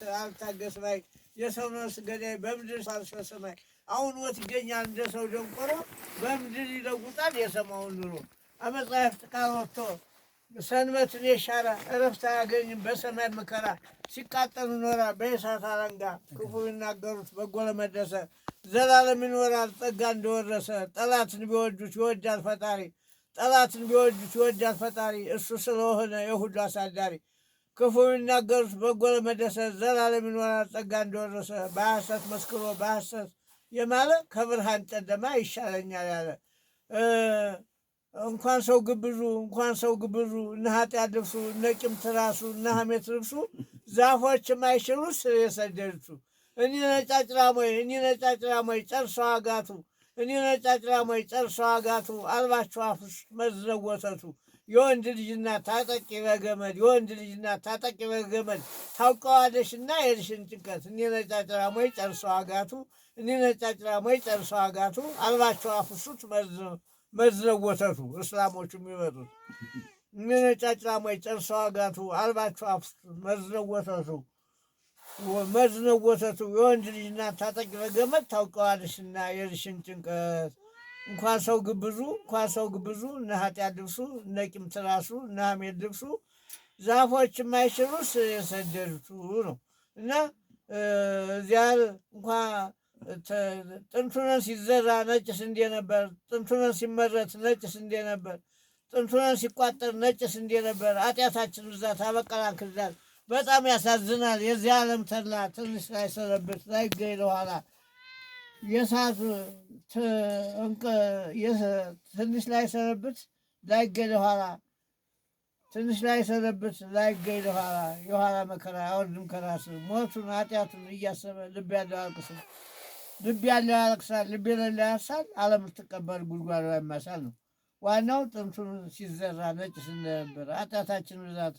አልታገስ ባይ የሰው ነፍስ ገዳይ በምድር ሳልሰው ሰማይ አሁን ወት ይገኛል እንደ ሰው ደንቆሮ በምድር ይለውጣል የሰማውን ኑሮ አመጻሕፍት ቃል ወጥቶ ሰንበትን የሻረ እረፍት አያገኝም በሰማይ መከራ ሲቃጠሉ ይኖራል በእሳት አለንጋ ክፉ ይናገሩት በጎ ለመደሰ ዘላለም ይኖራል ጸጋ እንደወረሰ ጠላትን ቢወዱት ይወዳል ፈጣሪ ጠላትን ቢወዱት ይወዳል ፈጣሪ እሱ ስለሆነ የሁሉ አሳዳሪ ክፉ ይናገሩት በጎ ለመደሰት ዘላለም ይኖራል ጸጋ እንደወረሰ በሐሰት መስክሮ በሐሰት የማለ ከብርሃን ጨለማ ይሻለኛል ያለ እንኳን ሰው ግብዙ እነ ኃጢአት ልብሱ እነ ቂም ትራሱ እነ ሐሜት ልብሱ ዛፎች የማይሽሩ ስር የሰደዱት እኒ ነጫጭራሞይ ጨርሰው አጋቱ እኒ ነጫጭራሞይ ጨርሰው አጋቱ አልባቸው አፍስ መዝነው ወተቱ የወንድ ልጅና ታጠቂ በገመድ የወንድ ልጅና ታጠቂ በገመድ ታውቀዋለሽና የልሽን ጭንቀት እኒ ነጫጭራሞይ ጨርሰው አጋቱ እኒ ነጫጭራሞይ ጨርሰው አጋቱ አልባቸው አፍሱት መዝነው ወተቱ እስላሞቹ የሚመጡት እኒ ነጫጭራሞይ ጨርሰው አጋቱ አልባቸው አፍሱት መዝነው ወተቱ የወንድ ልጅና ታጠቂ በገመድ ታውቀዋለሽና የልሽን ጭንቀት እንኳን ሰው ግብዙ እነ ኃጢአት ልብሱ እነ ቂም ትራሱ እነ ሐሜት ልብሱ ዛፎች የማይሽሩስ የሰደዱት ነው እና እዚያ እንኳን ጥንቱነን ሲዘራ ነጭ ስንዴ ነበር። ጥንቱነን ሲመረት ነጭ ስንዴ ነበር። ጥንቱነን ሲቋጠር ነጭ ስንዴ ነበር። ኃጢአታችን ብዛት አበቀላን ክርዳድ በጣም ያሳዝናል። የዚህ ዓለም ተድላ ትንሽ ላይ ሰነብት ላይገኝ ለኋላ የሰዓት ትንሽ ላይ ሰነብት ላይገኝ ለኋላ ትንሽ ላይ ሰነብት ላይገኝ ለኋላ የኋላ መከራ አወርድም ከራስ ሞቱን ኃጢአቱን እያሰበ ልብ ያለው ያልቅሳል። ልብ ያለው ያለቅሳል፣ ልብ የሌለው ያርሳል። ዓለም ልትቀበል ጉድጓድ ላይ ማሳል ነው። ዋናው ጥንቱን ሲዘራ ነጭ ስንዴ ነበር። ኃጢአታችን ብዛት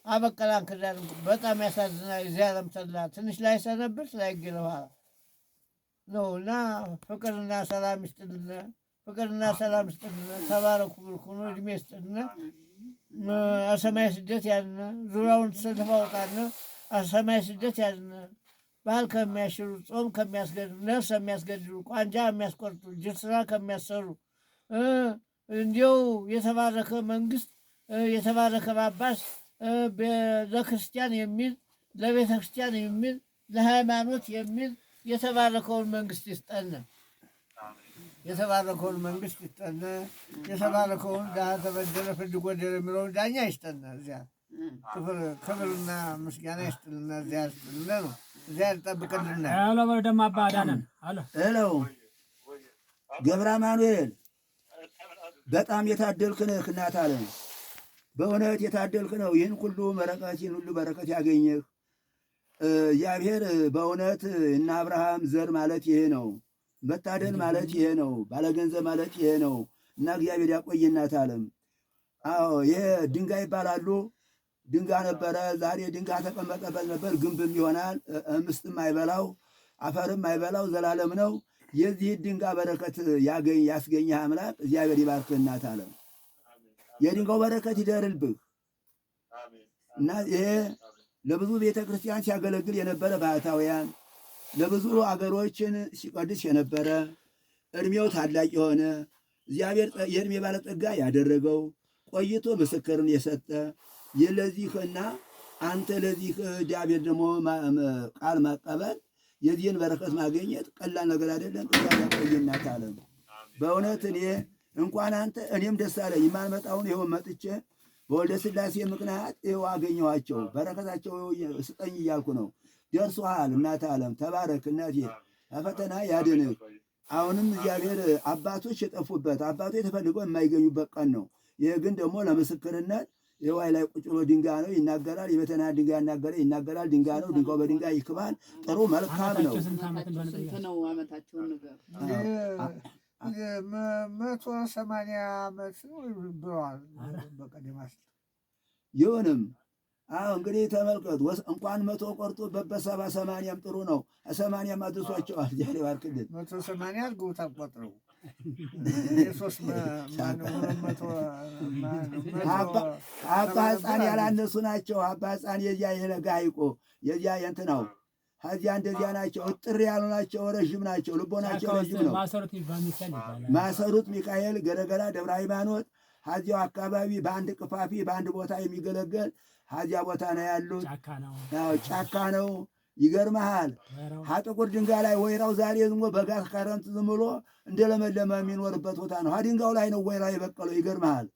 አበቀላን ክርዳድ በጣም ያሳዝናል። የዚህ ዓለም ተድላ ትንሽ ላይ ሰነብት ላይገኝ ለኋላ ነው እና ፍቅርና ሰላም ይስጥልን። ተባረኩ ብርኩኑ እድሜ ይስጥልን። አሰማይ ስደት ያዝነ ዙሪያውን ተሰልፈ አውጣነ አሰማይ ስደት ያዝነ ባህል ከሚያሽሩ ጾም ከሚያስገድሉ ነፍስ የሚያስገድሉ ቋንጃ የሚያስቆርጡ ጅርስራ ከሚያሰሩ እንዲው የተባረከ መንግስት የተባረከ ጳጳስ ለክርስቲያን የሚል ለቤተ ክርስቲያን የሚል ለሃይማኖት የሚል የተባረከውን መንግስት ይስጠን። የተባረከውን መንግስት ይስጠን። የተባረከውን ድሀ ተበደለ ፍርድ ጎደለ የሚለውን ዳኛ ይስጠን። እዚያ ክብርና ምስጋና ይስጥልና እዚያ ይስጥልና ነው። እዚያ ይጠብቅልና። ሄሎ በደም አባዳነን ሄሎ ገብረ አማኑኤል በጣም የታደልክ ነህ እናት አለም። በእውነት የታደልክ ነው። ይህን ሁሉ በረከት ያገኘህ እግዚአብሔር በእውነት እና አብርሃም ዘር ማለት ይሄ ነው። መታደል ማለት ይሄ ነው። ባለገንዘብ ማለት ይሄ ነው። እና እግዚአብሔር ያቆይ እናት አለም። አዎ ይሄ ድንጋይ ይባላሉ። ድንጋይ ነበረ፣ ዛሬ ድንጋይ ተቀመጠበት ነበር። ግንብም ይሆናል፣ ምስጥም አይበላው፣ አፈርም አይበላው፣ ዘላለም ነው። የዚህ ድንጋይ በረከት ያስገኘህ አምላክ እግዚአብሔር ይባርክ እናት አለም። የድንጋው በረከት ይደርልብህ እና ይሄ ለብዙ ቤተ ክርስቲያን ሲያገለግል የነበረ ባህታውያን ለብዙ አገሮችን ሲቀድስ የነበረ እድሜው ታላቅ የሆነ እግዚአብሔር የእድሜ ባለጠጋ ያደረገው ቆይቶ ምስክርን የሰጠ ለዚህና አንተ ለዚህ እግዚአብሔር ደግሞ ቃል ማቀበል የዚህን በረከት ማግኘት ቀላል ነገር አይደለም። እግዚአብሔር እናት አለም በእውነት እኔ እንኳን አንተ እኔም ደስ አለኝ። የማልመጣውን ይኸው መጥቼ በወልደ ሥላሴ ምክንያት ይኸው አገኘኋቸው። በረከታቸው ስጠኝ እያልኩ ነው። ደርሶሃል እናት አለም። ተባረክ እናቴ፣ ፈተና ያድንህ። አሁንም እግዚአብሔር አባቶች የጠፉበት አባቶች ተፈልገው የማይገኙበት ቀን ነው። ይህ ግን ደግሞ ለምስክርነት ይኸው ላይ ቁጭ ብሎ ድንጋይ ነው ይናገራል። የቤተና ድንጋይ ይናገራል። ድንጋይ ነው፣ ድንጋዩ በድንጋይ ይክባል። ጥሩ መልካም ነው። ስንት ነው ዓመታቸውን ነገር 180 ዓመት ብለዋል በቀደም ይሁንም። አዎ እንግዲህ ተመልከቱ። እንኳን 100 ቆርጦ በሰባ 80ም ጥሩ ነው። 80 አድርሷቸዋል። ዛሬ ባርክልን 180 አድርገውታል ቆጥረው የሶስት ማነው 200 አባ ሕፃን ያላነሱ ናቸው። አባ ሕፃን የዚያ የለጋ ሐይቆ የዚያ የእንትናው ከዚያ እንደዚያ ናቸው። እጥር ያሉ ናቸው። ረዥም ናቸው። ልቦናቸው ረዥም ነው። ማሰሩት ሚካኤል ገረገራ ደብረ ሃይማኖት ከዚያው አካባቢ በአንድ ቅፋፊ በአንድ ቦታ የሚገለገል ከዚያ ቦታ ነው ያሉት። ጫካ ነው። ይገርመሃል። ጥቁር ድንጋይ ላይ ወይራው ዛሬ ዝም ብሎ በጋ ከረምት ዝም ብሎ እንደለመለመ የሚኖርበት ቦታ ነው። ድንጋዩ ላይ ነው ወይራ የበቀለው። ይገርመሃል።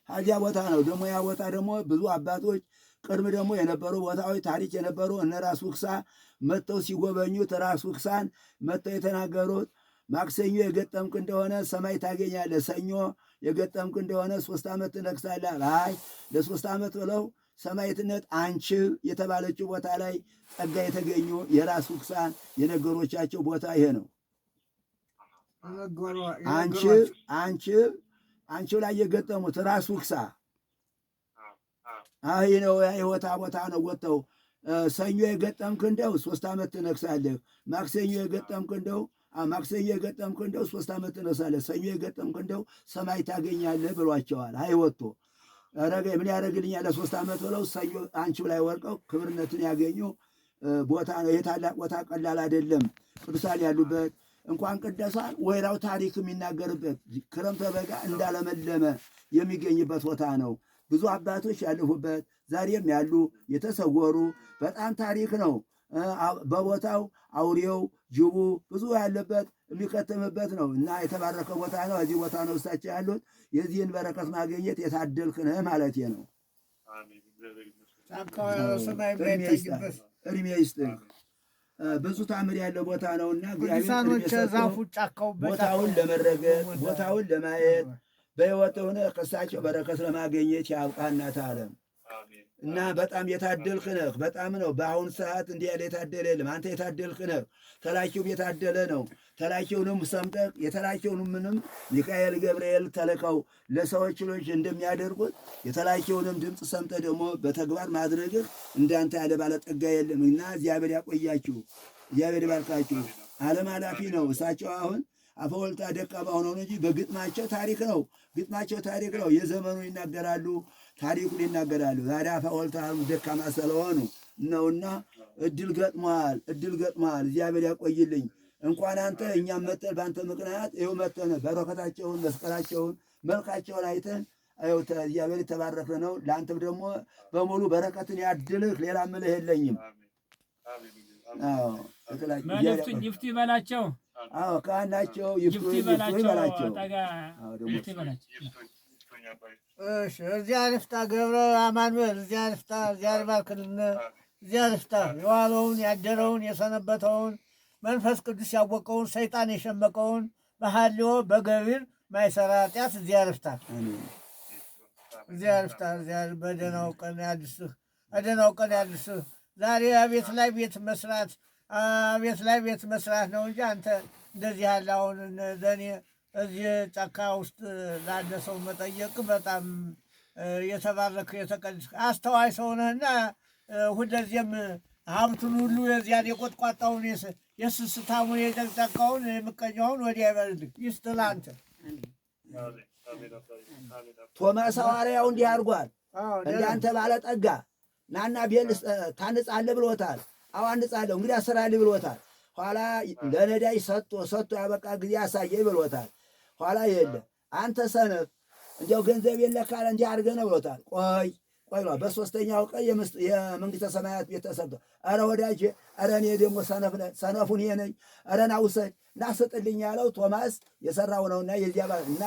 ከዚያ ቦታ ነው ደግሞ ያ ቦታ ደግሞ ብዙ አባቶች ቅድም ደግሞ የነበሩ ቦታዎች ታሪክ የነበሩ እነ ራስ ውክሳ መጥተው ሲጎበኙት ራስ ውክሳን መጥተው የተናገሩት ማክሰኞ የገጠምክ እንደሆነ ሰማይ ታገኛለህ፣ ሰኞ የገጠምክ እንደሆነ 3 ዓመት ትነግሳለህ። አይ ለ3 ዓመት ብለው ሰማዕትነት አንችብ የተባለችው ቦታ ላይ ጸጋ የተገኙ የራስ ውክሳን የነገሮቻቸው ቦታ ይሄ ነው። አንችብ ላይ የገጠሙት ራስ ውክሳ አይ ነው የህይወታ ቦታ ነው። ወጥተው ሰኞ የገጠምክ እንደው 3 ዓመት ትነግሳለህ። ማክሰኞ የገጠምክ እንደው 3 ዓመት ትነግሳለህ። ሰኞ የገጠምክ እንደው ሰማይ ታገኛለህ ብሏቸዋል። አይ ወጥቶ ረገ ምን ያደርግልኛል ለ3 ዓመት ብለው ሰኞ አንቺው ላይ ወርቀው ክብርነትን ያገኙ ቦታ ነው። ይሄ ታላቅ ቦታ ቀላል አይደለም። ቅዱሳን ያሉበት እንኳን ቅዱሳን ወይራው ታሪክ የሚናገርበት ክረምተ በጋ እንዳለመለመ የሚገኝበት ቦታ ነው። ብዙ አባቶች ያለፉበት ዛሬም ያሉ የተሰወሩ በጣም ታሪክ ነው። በቦታው አውሬው ጅቡ ብዙ ያለበት የሚከተምበት ነው እና የተባረከ ቦታ ነው። እዚህ ቦታ ነው እሳቸው ያሉት። የዚህን በረከት ማግኘት የታደልክ ነህ ማለት ነው። እድሜ ይስጥህ። ብዙ ታምር ያለው ቦታ ነውና ቦታውን ለመረገጥ ቦታውን ለማየት በሕይወት ሆነ ከእሳቸው በረከት ለማግኘት ያብቃናት አለም እና በጣም የታደልክ ነህ። በጣም ነው። በአሁኑ ሰዓት እንዲህ ያለ የታደለ የለም። አንተ የታደልክ ነህ። ተላኪውም የታደለ ነው። ተላኪውንም ሰምጠቅ የተላኪውንም ምንም ሚካኤል ገብርኤል ተልከው ለሰዎች ልጅ እንደሚያደርጉት የተላኪውንም ድምፅ ሰምጠ ደግሞ በተግባር ማድረግህ እንዳንተ ያለ ባለጠጋ የለም እና እግዚአብሔር ያቆያችሁ፣ እግዚአብሔር ይባርካችሁ። ዓለም ኃላፊ ነው። እሳቸው አሁን አፈወልታ ደካማ ሆነው እንጂ በግጥማቸው ታሪክ ነው። ግጥማቸው ታሪክ ነው። የዘመኑ ይናገራሉ፣ ታሪኩን ይናገራሉ። ዛሬ አፈወልታ ደካማ ስለሆኑ ነውና እድል ገጥመዋል፣ እድል ገጥመዋል። እግዚአብሔር ያቆይልኝ። እንኳን አንተ እኛም መጠን በአንተ ምክንያት ይኸው መጠን በረከታቸውን መስቀላቸውን መልካቸውን አይተን ይኸው እግዚአብሔር የተባረከ ነው። ለአንተም ደግሞ በሙሉ በረከትን ያድልህ። ሌላ ምልህ የለኝም። መልእክቱን ይፍቱ ይበላቸው። አዎ ካህናቸው ይፍቱ ይበላቸው። እሺ እዚያ ልፍታ ገብረ አማኑኤል እዚያ ልፍታ። እግዚአብሔር ይባርክልን። እዚያ ልፍታ። የዋለውን ያደረውን የሰነበተውን መንፈስ ቅዱስ ያወቀውን ሰይጣን የሸመቀውን በሐልዮ በገቢር ማይሰራ ኃጢአት እዚያ ልፍታ። እዚያ ልፍታ። እዚያ በደህናው ቀን ያድርስህ፣ በደህናው ቀን ያድርስህ። ዛሬ ቤት ላይ ቤት መስራት ቤት ላይ ቤት መስራት ነው እንጂ አንተ እንደዚህ ያለ አሁን ለእኔ እዚህ ጫካ ውስጥ ላለ ሰው መጠየቅ በጣም የተባረክ የተቀድስ አስተዋይ ሰው ነህና ሁለዚህም ሀብቱን ሁሉ የዚያን የቆጥቋጣውን የስስታሙን የጨቅጫቃውን የምቀኛውን ወዲያ ይበልልህ ይስጥልህ። አንተ ቶማስ ሐዋርያው እንዲህ አድርጓል። እንዳንተ ባለጠጋ ናና ቤል ታንጻለህ ብሎታል። አዎ አንጻለሁ እንግዲህ አሰራልህ ብሎታል። ኋላ ለነዳይ ሰጥቶ ያበቃ ጊዜ አሳየኝ ብሎታል። ኋላ የለ አንተ ሰነፍ እንዲያው ገንዘብ የለካለ እንዲህ አድርገህ ነው ብሎታል። ቆይ ብሏል። በሦስተኛው ቀን የመንግሥተ ሰማያት ቤት ተሰጥቶ ኧረ ወዳጄ ኧረ እኔ ደግሞ ሰነፉን ይሄ ነኝ ኧረ ና ውሰድ ና ስጥልኝ ያለው ቶማስ የሠራው ነውና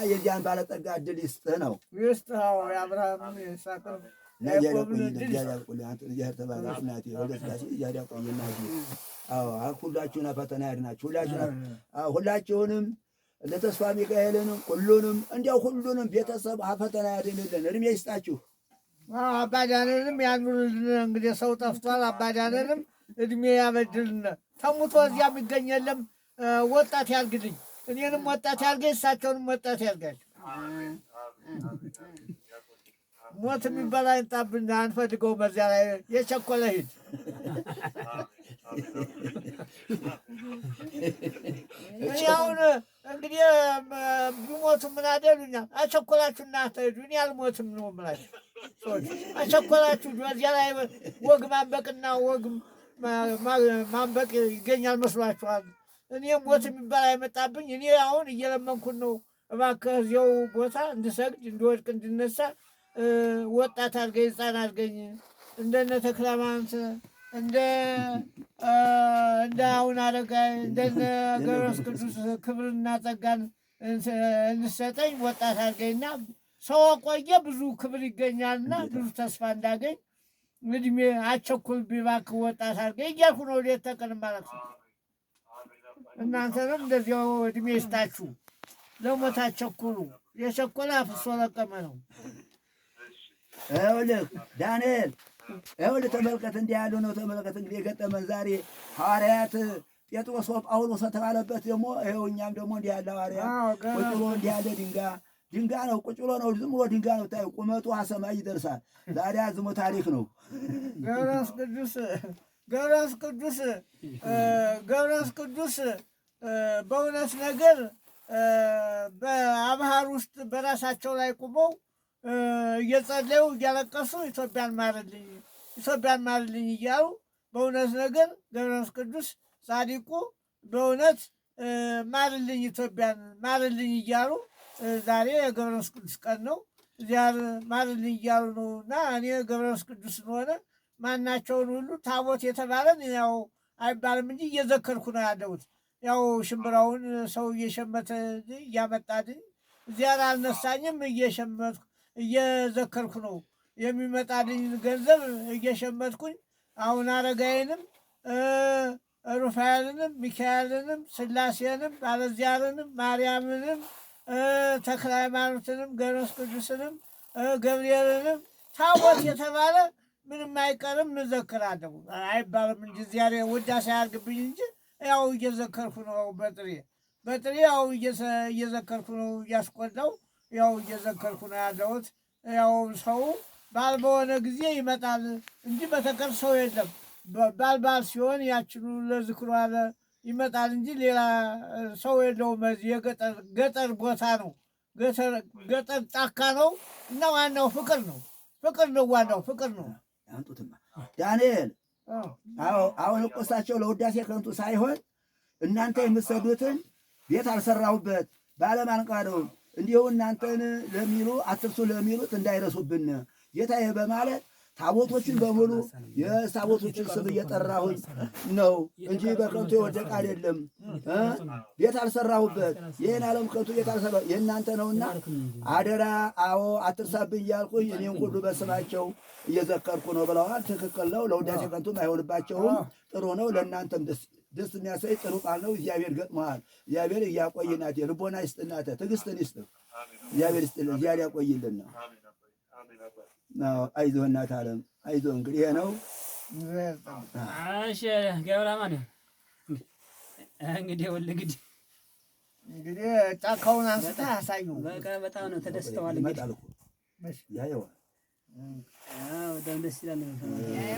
የዚያን ባለጠጋ ዕድል ይስጥህ ነው። ይስጥህ የአብርሃም የይስሐቅም ሁላችሁን ፈተና ያድናችሁ። ሁላችሁንም ለተስፋ ሚካኤልንም ሁሉንም እንዲያው ሁሉንም ቤተሰብ ፈተና ያድንልን። እድሜ ይስጣችሁ። አባዳንንም ያኑርልን። እንግዲህ ሰው ጠፍቷል። አባዳንንም እድሜ ያበድልን። ተሙቶ እዚያ የሚገኝ የለም። ወጣት ያርግልኝ። እኔንም ወጣት ያርገኝ፣ እሳቸውንም ወጣት ያርጋቸው። ሞት የሚባል አይምጣብን፣ አንፈልገው። በዚያ ላይ የቸኮለ ሂድ። እኔ አሁን እንግዲህ ቢሞቱ ምን አደሉኛል? አቸኮላችሁ እናንተ ሂዱ፣ እኔ አልሞትም ነው የምላችሁ ሰዎች። አቸኮላችሁ በዚያ ላይ ወግ ማንበቅና ወግ ማንበቅ ይገኛል መስሏችኋል? እኔ ሞት የሚባል አይመጣብኝ። እኔ አሁን እየለመንኩን ነው። እባክህ እዚያው ቦታ እንድሰግድ እንድወድቅ እንድነሳ ወጣት አድርገኝ፣ ሕፃን አድርገኝ እንደነ ተክለ ሃይማኖት እንደ አሁን አረጋይ እንደነ ገብረ ቅዱስ ክብርና ጸጋን እንሰጠኝ ወጣት አድርገኝና ሰው ቆየ ብዙ ክብር ይገኛልና ብዙ ተስፋ እንዳገኝ እድሜ አቸኩል እባክህ ወጣት አድርገኝ እያልኩ ነው ሌት ተቀን ማለት ነው። እናንተንም እንደዚያው እድሜ ይስጣችሁ። ለሞት አቸኩሉ። የቸኮለ አፍሶ ለቀመ ነው። ይኸውልህ ዳንኤል ይኸውልህ ተመልከት፣ እንዲህ ያሉ ነው። ተመልከት እንግዲህ የገጠመን ዛሬ ሐዋርያት ጴጥሮስ ጳውሎስ ተባለበት ደግሞ ይኸው እኛም ደግሞ እንዲህ ያለ ሐዋርያ ቁጭ ብሎ እንዲህ ያለ ድንጋይ ነው ቁጭ ብሎ ነው ዝም ብሎ ድንጋይ ነው ታዩ ቁመቱ ሰማይ ይደርሳል። ዛሬ ዝሞ ታሪክ ነው። ገብረ ቅዱስ በእውነት ነገር በአብሃር ውስጥ በራሳቸው ላይ ቁመው እየጸለዩ እያለቀሱ ኢትዮጵያን ማርልኝ እያሉ በእውነት ነገር ገብረ ቅዱስ ጻድቁ በእውነት ማርልኝ ኢትዮጵያን ማርልኝ እያሉ ዛሬ የገብረ ቅዱስ ቀን ነው። እዚያ ማርልኝ እያሉ ነው እና እኔ ገብረ ቅዱስ ሆነ ማናቸውን ሁሉ ታቦት የተባለን ያው አይባልም እንጂ እየዘከርኩ ነው ያለሁት። ያው ሽምብራውን ሰው እየሸመተ እያመጣልኝ እዚያ አልነሳኝም። እየሸመትኩ እየዘከርኩ ነው የሚመጣልኝ ገንዘብ እየሸመትኩኝ አሁን አረጋዬንም ሩፋኤልንም ሚካኤልንም ስላሴንም ባለዚያርንም ማርያምንም ተክለ ሃይማኖትንም ገብረ ቅዱስንም ገብርኤልንም ታቦት የተባለ ምንም አይቀርም እንዘክራለሁ አይባልም እንጂ ዛሬ ውዳሴ አያርግብኝ እንጂ ያው እየዘከርኩ ነው። በጥሬ ያው እየዘከርኩ ነው እያስቆላው ያው እየዘከርኩ ነው ያለሁት። ያው ሰው ባል በሆነ ጊዜ ይመጣል እንጂ በተቀር ሰው የለም። ባል ሲሆን ያችኑ ለዝክሯ ይመጣል እንጂ ሌላ ሰው የለውም። እዚህ የገጠር ቦታ ነው፣ ገጠር ጫካ ነው እና ዋናው ፍቅር ነው። ዋናው ፍቅር ነው። ያንጡትማ ዳንኤል አሁን እኮ እሳቸው ለውዳሴ ከንቱ ሳይሆን እናንተ የምትሰዱትን ቤት አልሰራሁበት ባለማንቃደው እንዲሁ እናንተን ለሚሉ አትርሱ ለሚሉት እንዳይረሱብን ጌታዬ በማለት ታቦቶችን በሙሉ የታቦቶችን ስም እየጠራሁኝ ነው እንጂ በከንቱ የወደቀ አይደለም። ቤት አልሰራሁበት ይህን ዓለም ከንቱ ቤት አልሰራሁ የእናንተ ነውና አደራ አዎ አትርሳብኝ እያልኩኝ እኔም ሁሉ በስማቸው እየዘከርኩ ነው ብለዋል። ትክክል ነው። ለውዳሴ ከንቱም አይሆንባቸውም። ጥሩ ነው። ለእናንተም ደስ የሚያሳይ ጥሩ ቃል ነው። እግዚአብሔር ገጥመዋል። እግዚአብሔር እያቆይናት ልቦና ይስጥናተ ትዕግስትን ይስጥ እግዚአብሔር ይስጥልን። እግዚአብሔር ያቆይልን ነው። አይዞህ እናት ዓለም አይዞህ። እንግዲህ ይሄ ነው። እሺ ገብረማን እንግዲህ እንግዲህ ጫካውን አንስተህ አሳዩ። በቃ በጣም ነው ተደስተዋል። እንግዲህ ያየዋል። ደስ ይላል።